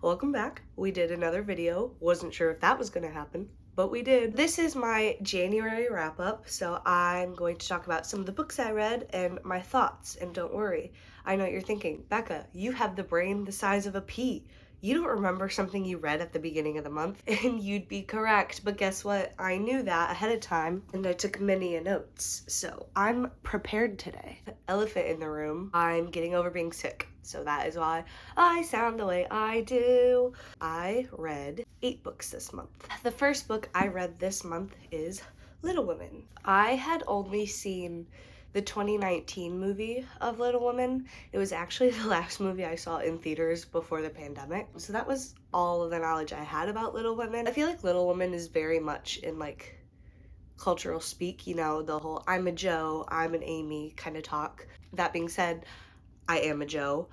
welcome back. We did another video. Wasn't sure if that was gonna happen, but we did. This is my January wrap-up, so I'm going to talk about some of the books I read and my thoughts. And don't worry, I know what you're thinking. Becca, you have the brain the size of a pea. You don't remember something you read at the beginning of the month, and you'd be correct, but guess what? I knew that ahead of time, and I took many notes, so I'm prepared today. Elephant in the room, I'm getting over being sick, so that is why I sound the way I do. I read 8 books this month. The first book I read this month is Little Women. I had only seen the 2019 movie of Little Women. It was actually the last movie I saw in theaters before the pandemic. So that was all of the knowledge I had about Little Women. I feel like Little Women is very much in like cultural speak, you know, the whole I'm a Joe, I'm an Amy kind of talk. That being said, I am a Joe,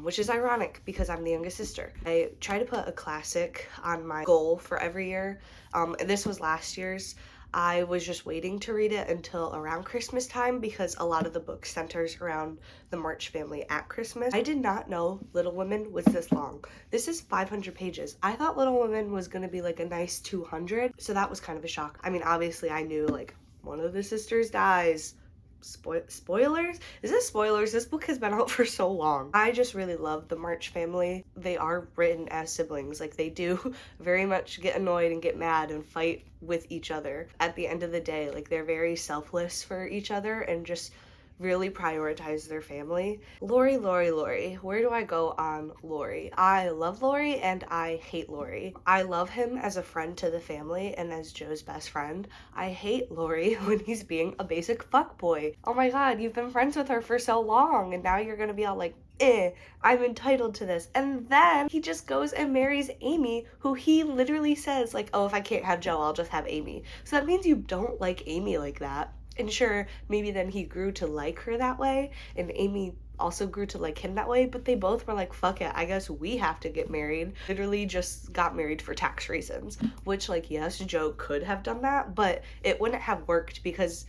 which is ironic because I'm the youngest sister. I try to put a classic on my goal for every year. And this was last year's. I was just waiting to read it until around Christmas time because a lot of the book centers around the March family at Christmas. I did not know Little Women was this long. This is 500 pages. I thought Little Women was gonna be like a nice 200, so that was kind of a shock. I mean, obviously I knew like one of the sisters dies. Spoilers? Is this spoilers? This book has been out for so long. I just really love the March family. They are written as siblings. Like, they do very much get annoyed and get mad and fight with each other. At the end of the day, like, they're very selfless for each other and just really prioritize their family. Lori. Where do I go on Lori? I love Lori and I hate Lori. I love him as a friend to the family and as Joe's best friend. I hate Lori when he's being a basic fuckboy. Oh my god, you've been friends with her for so long and now you're gonna be all like, I'm entitled to this. And then he just goes and marries Amy, who he literally says like, oh, if I can't have Joe, I'll just have Amy. So that means you don't like Amy like that. And sure, maybe then he grew to like her that way, and Amy also grew to like him that way, but they both were like, fuck it, I guess we have to get married. Literally just got married for tax reasons, which, like, yes, Joe could have done that, but it wouldn't have worked because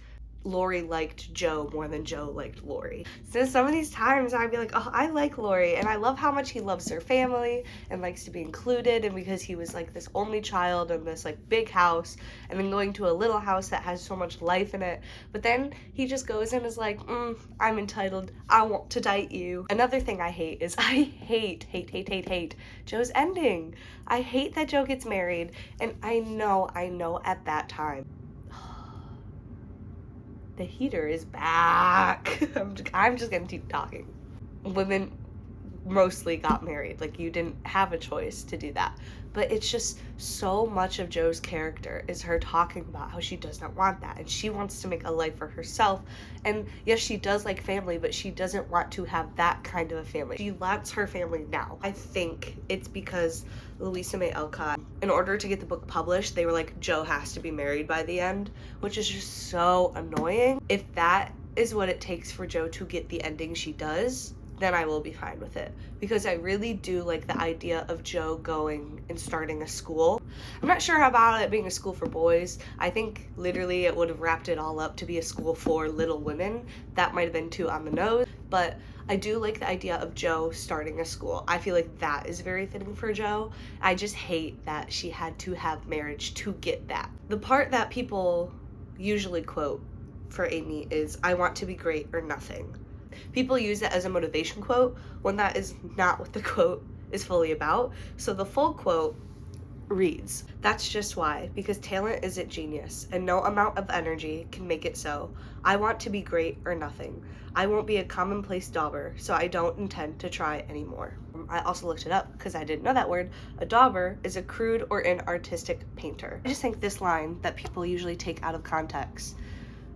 Lori liked Joe more than Joe liked Lori. So some of these times I'd be like, oh, I like Lori, and I love how much he loves her family and likes to be included, and because he was like this only child in this like big house and then going to a little house that has so much life in it, but then he just goes and is like, I'm entitled, I want to date you. Another thing I hate is I hate Joe's ending. I hate that Joe gets married, and I know at that time the heater is back. I'm just gonna keep talking. Women mostly got married. Like, you didn't have a choice to do that. But it's just so much of Joe's character is her talking about how she does not want that and she wants to make a life for herself. And yes, she does like family, but she doesn't want to have that kind of a family. She lets her family now. I think it's because Louisa made Alcott. In order to get the book published, they were like, Joe has to be married by the end, which is just so annoying. If that is what it takes for Joe to get the ending she does, then I will be fine with it, because I really do like the idea of Joe going and starting a school. I'm not sure about it being a school for boys. I think literally it would have wrapped it all up to be a school for little women. That might have been too on the nose, but I do like the idea of Joe starting a school. I feel like that is very fitting for Joe. I just hate that she had to have marriage to get that. The part that people usually quote for Amy is, I want to be great or nothing. People use it as a motivation quote when that is not what the quote is fully about. So the full quote reads, that's just why, because talent isn't genius and no amount of energy can make it so. I want to be great or nothing. I won't be a commonplace dauber, so I don't intend to try anymore. I also looked it up because I didn't know that word. A dauber is a crude or inartistic painter. I just think this line that people usually take out of context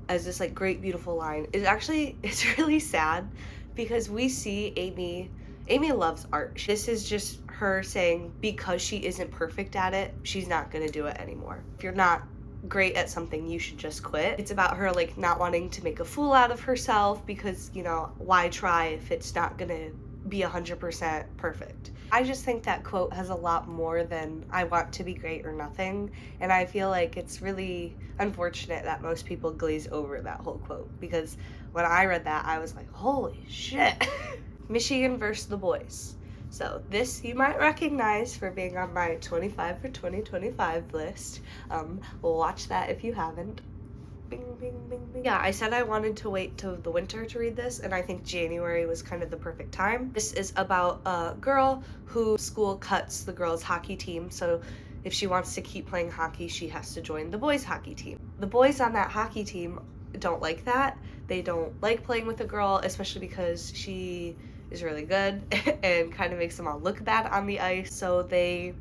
as this like great beautiful line is actually, it's really sad because we see Amy loves art. This is just her saying because she isn't perfect at it, she's not gonna do it anymore. If you're not great at something, you should just quit. It's about her like not wanting to make a fool out of herself because, you know, why try if it's not gonna be 100% perfect. I just think that quote has a lot more than I want to be great or nothing, and I feel like it's really unfortunate that most people glaze over that whole quote, because when I read that I was like, holy shit. Michigan versus the boys. So this you might recognize for being on my 25 for 2025 list. We'll watch that if you haven't. Bing, bing, bing, bing. Yeah, I said I wanted to wait till the winter to read this, and I think January was kind of the perfect time. This is about a girl who school cuts the girls' hockey team, so if she wants to keep playing hockey, she has to join the boys' hockey team. The boys on that hockey team don't like that. They don't like playing with a girl, especially because she is really good and kind of makes them all look bad on the ice. So they,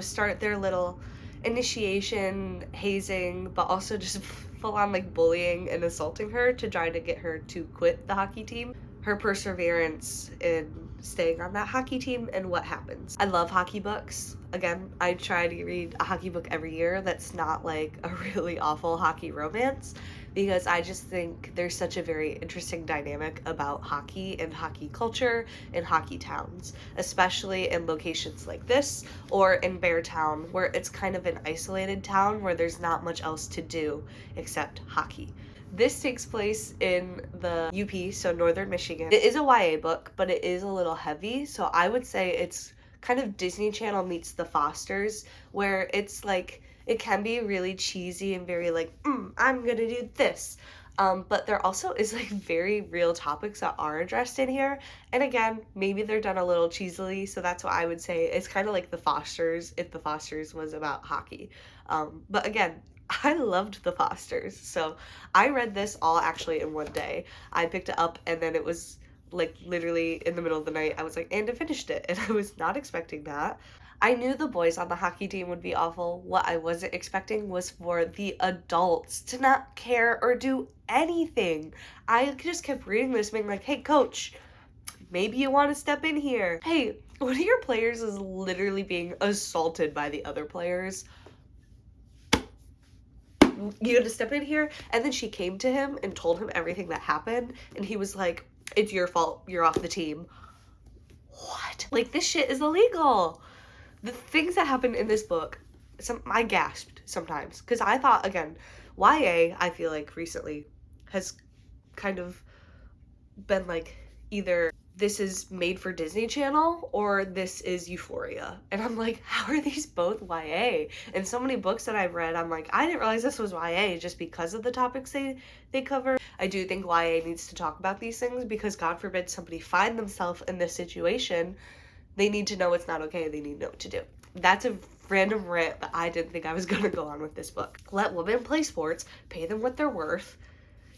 start their little initiation hazing, but also just full on like bullying and assaulting her to try to get her to quit the hockey team. Her perseverance in staying on that hockey team and what happens. I love hockey books. Again, I try to read a hockey book every year that's not like a really awful hockey romance, because I just think there's such a very interesting dynamic about hockey and hockey culture in hockey towns, especially in locations like this or in Beartown, where it's kind of an isolated town where there's not much else to do except hockey. This takes place in the UP, so Northern Michigan. It is a YA book, but it is a little heavy, so I would say it's kind of Disney Channel meets The Fosters, where it's like, it can be really cheesy and very like, I'm gonna do this. But there also is like very real topics that are addressed in here. And again, maybe they're done a little cheesily, so that's what I would say. It's kind of like The Fosters if The Fosters was about hockey. But again, I loved The Fosters, so I read this all actually in one day. I picked it up and then it was like literally in the middle of the night. I was like, and I finished it, and I was not expecting that. I knew the boys on the hockey team would be awful. What I wasn't expecting was for the adults to not care or do anything. I just kept reading this being like, hey coach, maybe you want to step in here. Hey, one of your players is literally being assaulted by the other players. You gotta step in here. And then she came to him and told him everything that happened, and he was like, it's your fault, you're off the team. What? Like, this shit is illegal. The things that happen in this book, I gasped sometimes, because I thought, again, YA, I feel like recently has kind of been like, either this is made for Disney Channel or this is Euphoria. And I'm like, how are these both YA? And so many books that I've read, I'm like, I didn't realize this was YA just because of the topics they cover. I do think YA needs to talk about these things, because God forbid somebody find themselves in this situation. They need to know it's not okay. They need to know what to do. That's a random rant that I didn't think I was going to go on with this book. Let women play sports. Pay them what they're worth.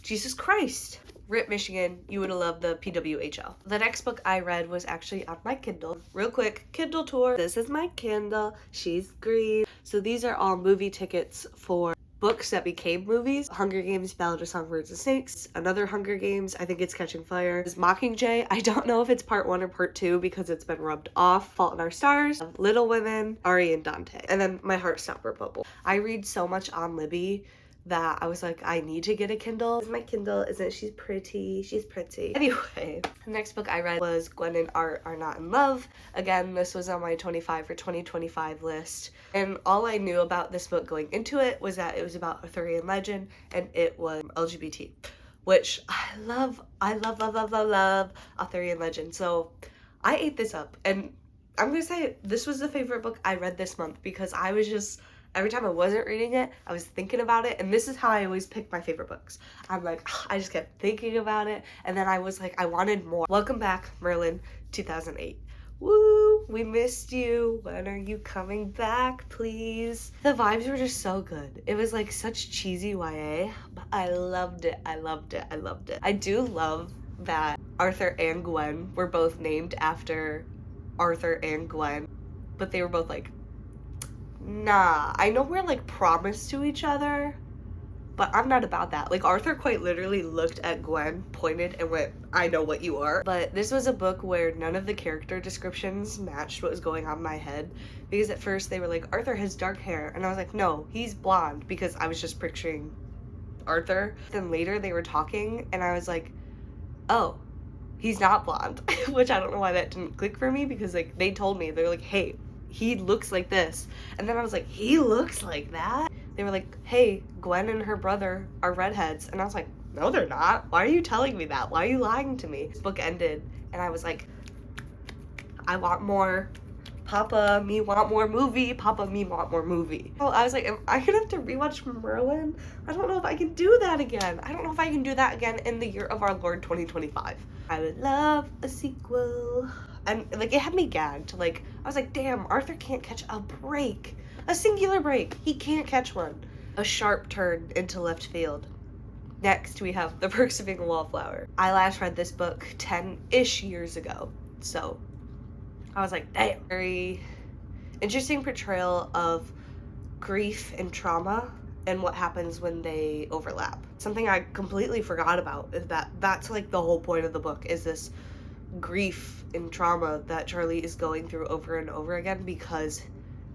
Jesus Christ. RIP Michigan, you would have loved the PWHL. The next book I read was actually on my Kindle. Real quick, Kindle tour. This is my Kindle. She's green. So these are all movie tickets for books that became movies. Hunger Games, Ballad of Songbirds and Snakes. Another Hunger Games, I think it's Catching Fire. Is Mockingjay. I don't know if it's part 1 or part 2 because it's been rubbed off. Fault in Our Stars, Little Women, Ari and Dante. And then My Heartstopper Bubble. I read so much on Libby that I was like, I need to get a Kindle. This is my Kindle, isn't she pretty? She's pretty. Anyway, the next book I read was Gwen and Art Are Not in Love. Again, this was on my 25 for 2025 list. And all I knew about this book going into it was that it was about Arthurian legend and it was LGBT, which I love Arthurian legend. So I ate this up, and I'm gonna say this was the favorite book I read this month, because I was just, every time I wasn't reading it, I was thinking about it, and this is how I always pick my favorite books. I'm like, I just kept thinking about it, and then I was like, I wanted more. Welcome back, Merlin, 2008. Woo, we missed you. When are you coming back, please? The vibes were just so good. It was like such cheesy YA, but I loved it. I loved it. I loved it. I do love that Arthur and Gwen were both named after Arthur and Gwen, but they were both like, nah, I know we're like promised to each other, but I'm not about that. Like, Arthur quite literally looked at Gwen, pointed, and went, I know what you are. But this was a book where none of the character descriptions matched what was going on in my head, because at first they were like, Arthur has dark hair, and I was like, no, he's blonde, because I was just picturing Arthur. Then later they were talking, and I was like, oh, he's not blonde, which I don't know why that didn't click for me, because like they told me, they're like, hey, he looks like this. And then I was like, he looks like that? They were like, hey, Gwen and her brother are redheads. And I was like, no, they're not. Why are you telling me that? Why are you lying to me? This book ended, and I was like, I want more. Papa, me want more movie. Papa, me want more movie. Oh, I was like, am I gonna have to rewatch Merlin? I don't know if I can do that again. I don't know if I can do that again in the year of our Lord 2025. I would love a sequel. And like, it had me gagged. Like, I was like, damn, Arthur can't catch a break. A singular break. He can't catch one. A sharp turn into left field. Next, we have The Perks of Being a Wallflower. I last read this book 10-ish years ago. So I was like, damn. Very interesting portrayal of grief and trauma and what happens when they overlap. Something I completely forgot about is that's like the whole point of the book, is this grief and trauma that Charlie is going through over and over again because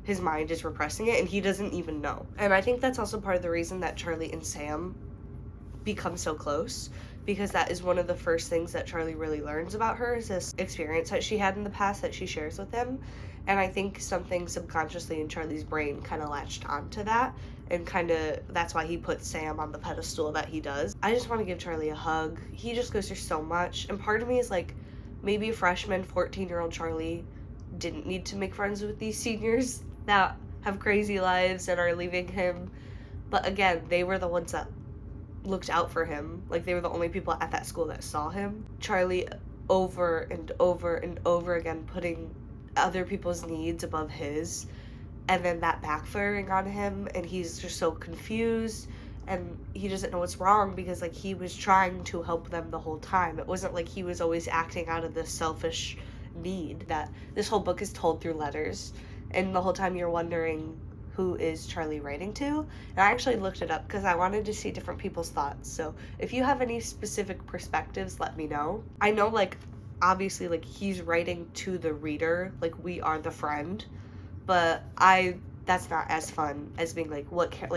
his mind is repressing it and he doesn't even know. And I think that's also part of the reason that Charlie and Sam become so close, because that is one of the first things that Charlie really learns about her, is this experience that she had in the past that she shares with him. And I think something subconsciously in Charlie's brain kind of latched onto that, and kind of that's why he puts Sam on the pedestal that he does. I just want to give Charlie a hug. He just goes through so much, and part of me is like, maybe freshman 14-year-old Charlie didn't need to make friends with these seniors that have crazy lives and are leaving him. But again, they were the ones that looked out for him. Like, they were the only people at that school that saw him. Charlie over and over and over again putting other people's needs above his, and then that backfiring on him, and he's just so confused and he doesn't know what's wrong, because like, he was trying to help them the whole time. It wasn't like he was always acting out of this selfish need. That this whole book is told through letters, and the whole time you're wondering, who is Charlie writing to? And I actually looked it up because I wanted to see different people's thoughts. So if you have any specific perspectives, let me know. I know, like, obviously, like, he's writing to the reader, like, we are the friend, but that's not as fun as being like,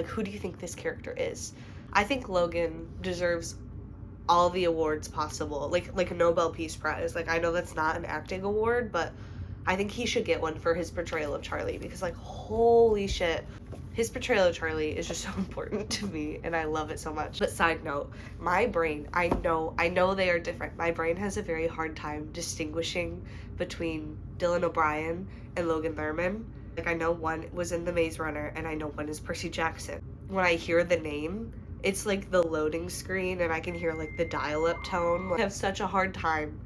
who do you think this character is? I think Logan deserves all the awards possible, like a Nobel Peace Prize. Like, I know that's not an acting award, but I think he should get one for his portrayal of Charlie, because like, holy shit, his portrayal of Charlie is just so important to me, and I love it so much. But side note, my brain, I know they are different. My brain has a very hard time distinguishing between Dylan O'Brien and Logan Lerman. Like, I know one was in The Maze Runner, and I know one is Percy Jackson. When I hear the name, it's like the loading screen, and I can hear like the dial-up tone. I have such a hard time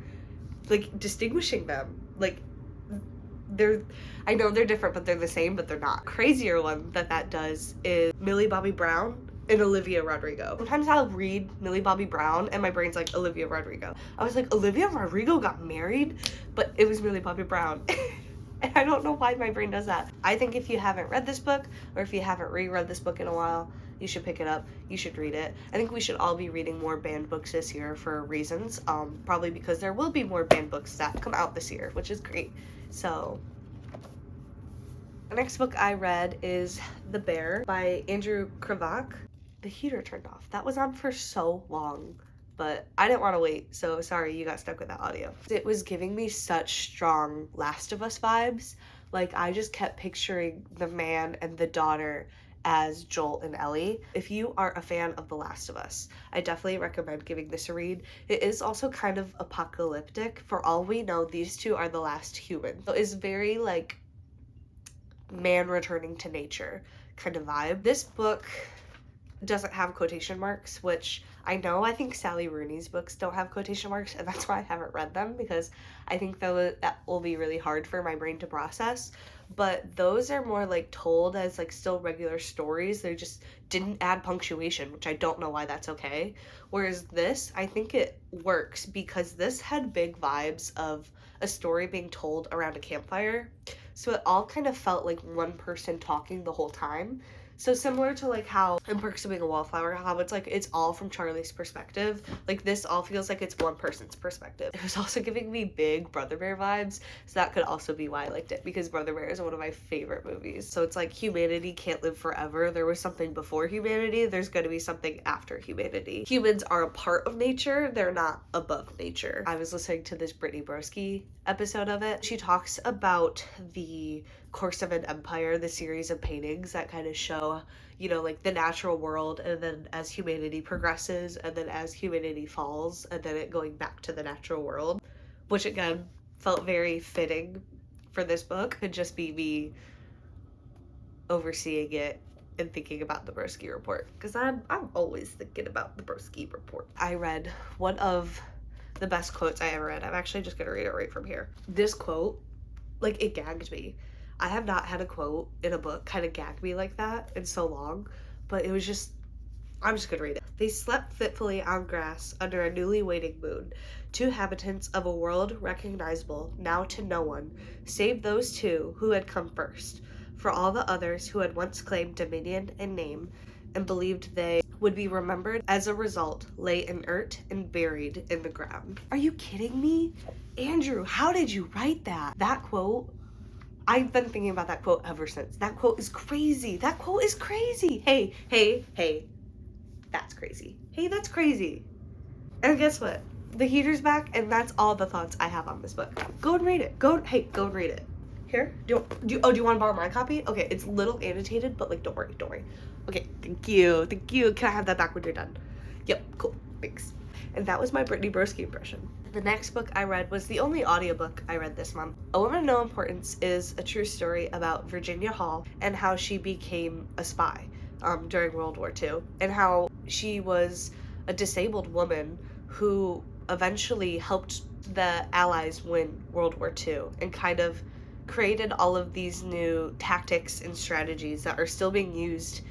like distinguishing them. Like, I know they're different, but they're the same, but they're not. Crazier one that does is Millie Bobby Brown and Olivia Rodrigo. Sometimes I'll read Millie Bobby Brown and my brain's like, Olivia Rodrigo. I was like, Olivia Rodrigo got married? But it was Millie Bobby Brown. And I don't know why my brain does that. I think if you haven't read this book, or if you haven't reread this book in a while, you should pick it up. You should read it. I think we should all be reading more banned books this year for reasons. Probably because there will be more banned books that come out this year, which is great. So, the next book I read is The Bear by Andrew Krivak. The heater turned off. That was on for so long, but I didn't want to wait, so sorry you got stuck with that audio. It was giving me such strong Last of Us vibes. Like, I just kept picturing the man and the daughter as Joel and Ellie. If you are a fan of The Last of Us, I definitely recommend giving this a read. It is also kind of apocalyptic. For all we know, these two are the last humans. So it's very like man returning to nature kind of vibe. This book doesn't have quotation marks, which I think Sally Rooney's books don't have quotation marks, and that's why I haven't read them, because I think that will be really hard for my brain to process. But those are more like told as like still regular stories. They just didn't add punctuation, which I don't know why that's okay. Whereas this, I think it works because this had big vibes of a story being told around a campfire. So it all kind of felt like one person talking the whole time. So similar to like how in Perks of Being a Wallflower, how it's like it's all from Charlie's perspective, like this all feels like it's one person's perspective. It was also giving me big Brother Bear vibes, so that could also be why I liked it, because Brother Bear is one of my favorite movies. So it's like humanity can't live forever. There was something before humanity, there's going to be something after humanity. Humans are a part of nature, they're not above nature. I was listening to this Brittany Broski episode of it. She talks about the Course of an Empire, the series of paintings that kind of show, you know, like the natural world, and then as humanity progresses, and then as humanity falls, and then it going back to the natural world, which again, felt very fitting for this book. Could just be me overseeing it and thinking about the Chbosky report, because I'm always thinking about the Chbosky report. I read one of the best quotes I ever read. I'm actually just gonna read it right from here. This quote, like, it gagged me. I have not had a quote in a book kind of gag me like that in so long, but it was just, I'm just gonna read it. They slept fitfully on grass under a newly waning moon, two habitants of a world recognizable now to no one, save those two who had come first. For all the others who had once claimed dominion and name, and believed they would be remembered as a result, lay inert and buried in the ground. Are you kidding me? Andrew, how did you write that? That quote, I've been thinking about that quote ever since. That quote is crazy. That quote is crazy. Hey, hey, hey. That's crazy. Hey, that's crazy. And guess what? The heater's back, and that's all the thoughts I have on this book. Go and read it. Go and read it. Here, do you want to borrow my copy? Okay, it's a little annotated, but like, don't worry. Okay, thank you. Can I have that back when you're done? Yep, cool, thanks. And that was my Brittany Chbosky impression. The next book I read was the only audiobook I read this month. A Woman of No Importance is a true story about Virginia Hall and how she became a spy during World War II, and how she was a disabled woman who eventually helped the Allies win World War II and kind of created all of these new tactics and strategies that are still being used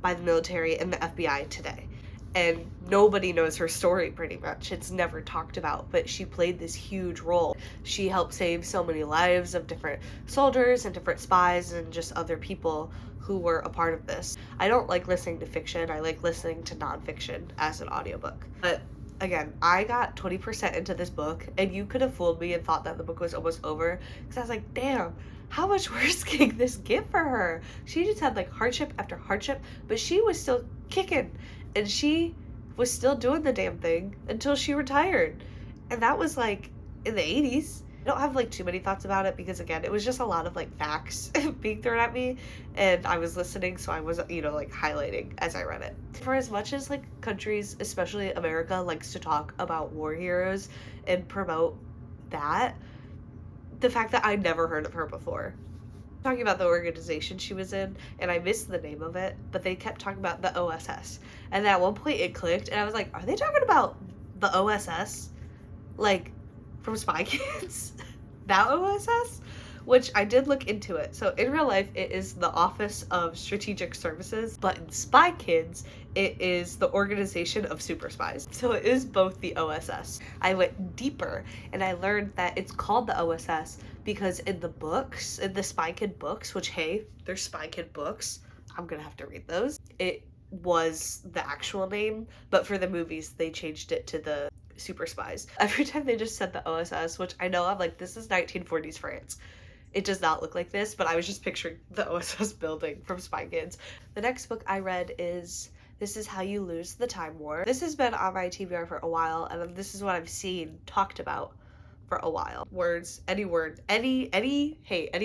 by the military and the FBI today. And nobody knows her story, pretty much. It's never talked about, but she played this huge role. She helped save so many lives of different soldiers and different spies and just other people who were a part of this. I don't like listening to fiction. I like listening to nonfiction as an audiobook. But again, I got 20% into this book, and you could have fooled me and thought that the book was almost over, because I was like, damn, how much worse can this get for her? She just had like hardship after hardship, but she was still kicking, and she was still doing the damn thing until she retired. And that was like in the 80s. I don't have like too many thoughts about it, because again, it was just a lot of like facts being thrown at me, and I was listening, so I was, like highlighting as I read it. For as much as like countries, especially America, likes to talk about war heroes and promote that, the fact that I never heard of her before. Talking about the organization she was in, and I missed the name of it, but they kept talking about the OSS, and at one point it clicked, and I was like, are they talking about the OSS? Like, from Spy Kids? That OSS? Which I did look into it. So in real life, it is the Office of Strategic Services, but in Spy Kids, it is the Organization of Super Spies. So it is both the OSS. I went deeper, and I learned that it's called the OSS because in the books, in the Spy Kid books, which, hey, they're Spy Kid books, I'm gonna have to read those, it was the actual name, but for the movies, they changed it to the Super Spies. Every time they just said the OSS, which I know I'm like, this is 1940s France. It does not look like this, but I was just picturing the OSS building from Spy Kids. The next book I read is This Is How You Lose the Time War. This has been on my TBR for a while, and this is what I've seen talked about for a while. Words, any word, any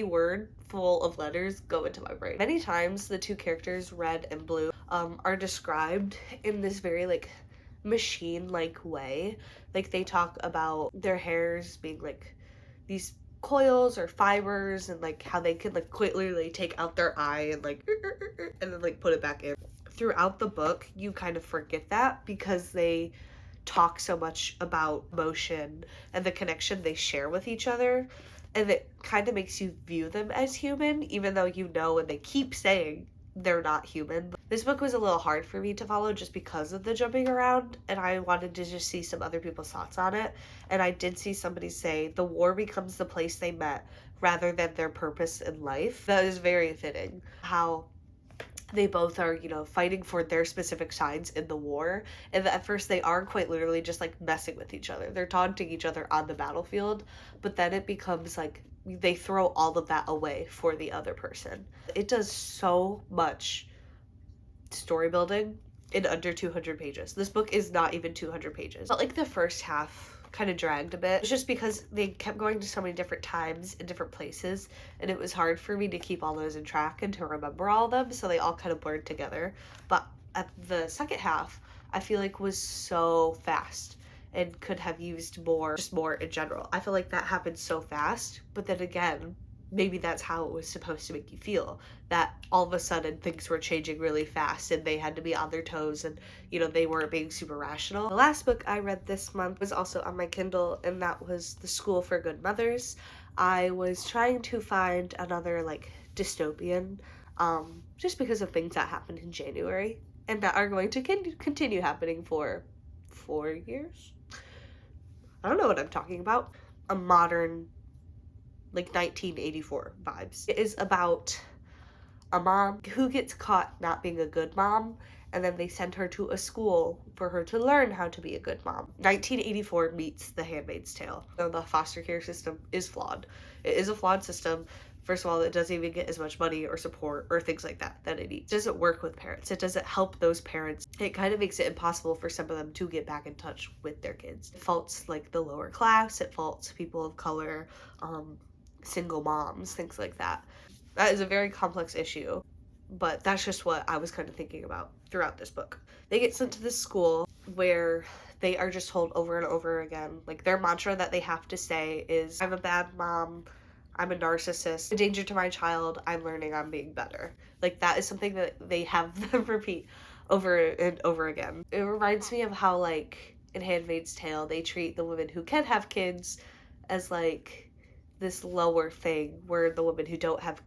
word full of letters go into my brain. Many times the two characters, Red and Blue, are described in this very like machine-like way. Like, they talk about their hairs being like these coils or fibers, and like how they can like quite literally take out their eye and like and then like put it back in. Throughout the book, you kind of forget that because they talk so much about motion and the connection they share with each other, and it kind of makes you view them as human, even though you know, and they keep saying they're not human. This book was a little hard for me to follow just because of the jumping around, and I wanted to just see some other people's thoughts on it. And I did see somebody say the war becomes the place they met rather than their purpose in life. That is very fitting. How they both are, fighting for their specific sides in the war, and at first they are quite literally just like messing with each other. They're taunting each other on the battlefield, but then it becomes like they throw all of that away for the other person. It does so much story building in under 200 pages. This book is not even 200 pages. But like the first half kind of dragged a bit. It's just because they kept going to so many different times in different places, and it was hard for me to keep all those in track and to remember all of them, so they all kind of blurred together. But at the second half, I feel like was so fast and could have used more, just more in general. I feel like that happened so fast, but then again, maybe that's how it was supposed to make you feel, that all of a sudden things were changing really fast and they had to be on their toes and, you know, they weren't being super rational. The last book I read this month was also on my Kindle, and that was The School for Good Mothers. I was trying to find another like dystopian, just because of things that happened in January and that are going to continue happening for 4 years. I don't know what I'm talking about. A modern, like 1984 vibes. It is about a mom who gets caught not being a good mom, and then they send her to a school for her to learn how to be a good mom. 1984 meets The Handmaid's Tale. So the foster care system is flawed. It is a flawed system. First of all, it doesn't even get as much money or support or things like that it needs. It doesn't work with parents. It doesn't help those parents. It kind of makes it impossible for some of them to get back in touch with their kids. It faults like the lower class. It faults people of color, single moms, things like that. That is a very complex issue, but that's just what I was kind of thinking about throughout this book. They get sent to this school where they are just told over and over again, like their mantra that they have to say is, I'm a bad mom, I'm a narcissist, a danger to my child, I'm learning, I'm being better. Like that is something that they have them repeat over and over again. It reminds me of how like in Handmaid's Tale, they treat the women who can have kids as like this lower thing, where the women who don't have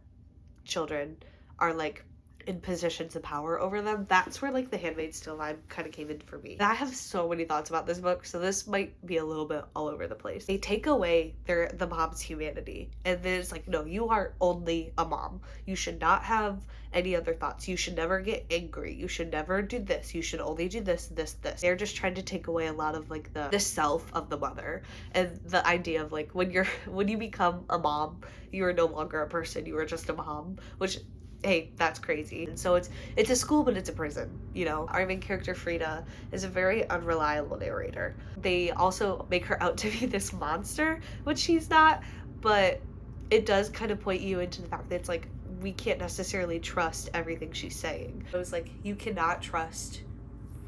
children are like in positions of power over them. That's where like the Handmaid's Tale vibe kind of came in for me. I have so many thoughts about this book, so this might be a little bit all over the place. They take away the mom's humanity, and then it's like, no, you are only a mom. You should not have any other thoughts. You should never get angry. You should never do this. You should only do this. They're just trying to take away a lot of like the self of the mother, and the idea of like when you become a mom, you are no longer a person. You are just a mom, which, hey, that's crazy. And so it's a school, but it's a prison, you know. Our main character, Frida, is a very unreliable narrator. They also make her out to be this monster, which she's not, but it does kind of point you into the fact that it's like, we can't necessarily trust everything she's saying. It was like, you cannot trust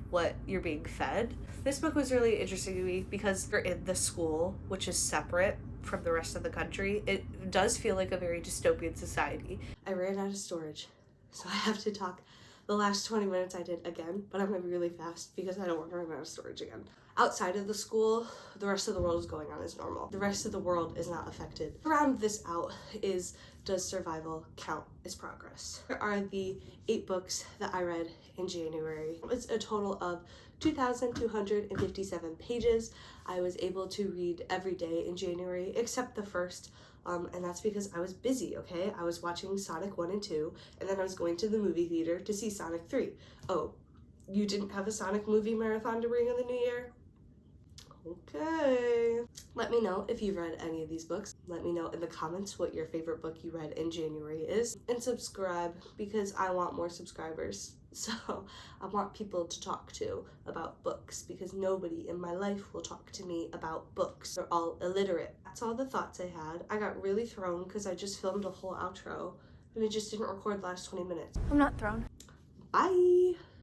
what you're being fed. This book was really interesting to me because you're in the school, which is separate from the rest of the country. It does feel like a very dystopian society. I ran out of storage, so I have to talk the last 20 minutes I did again, but I'm gonna be really fast because I don't want to run out of storage again. Outside of the school, the rest of the world is going on as normal. The rest of the world is not affected. To round this out is, does survival count as progress? There are the 8 books that I read in January. It's a total of 2,257 pages. I was able to read every day in January except the first, and that's because I was busy, okay? I was watching Sonic 1 and 2, and then I was going to the movie theater to see Sonic 3. Oh, you didn't have a Sonic movie marathon to bring in the new year? Okay. Let me know if you've read any of these books. Let me know in the comments what your favorite book you read in January is. And subscribe, because I want more subscribers. So I want people to talk to about books, because nobody in my life will talk to me about books. They're all illiterate. That's all the thoughts I had. I got really thrown because I just filmed a whole outro and it just didn't record the last 20 minutes. I'm not thrown. Bye.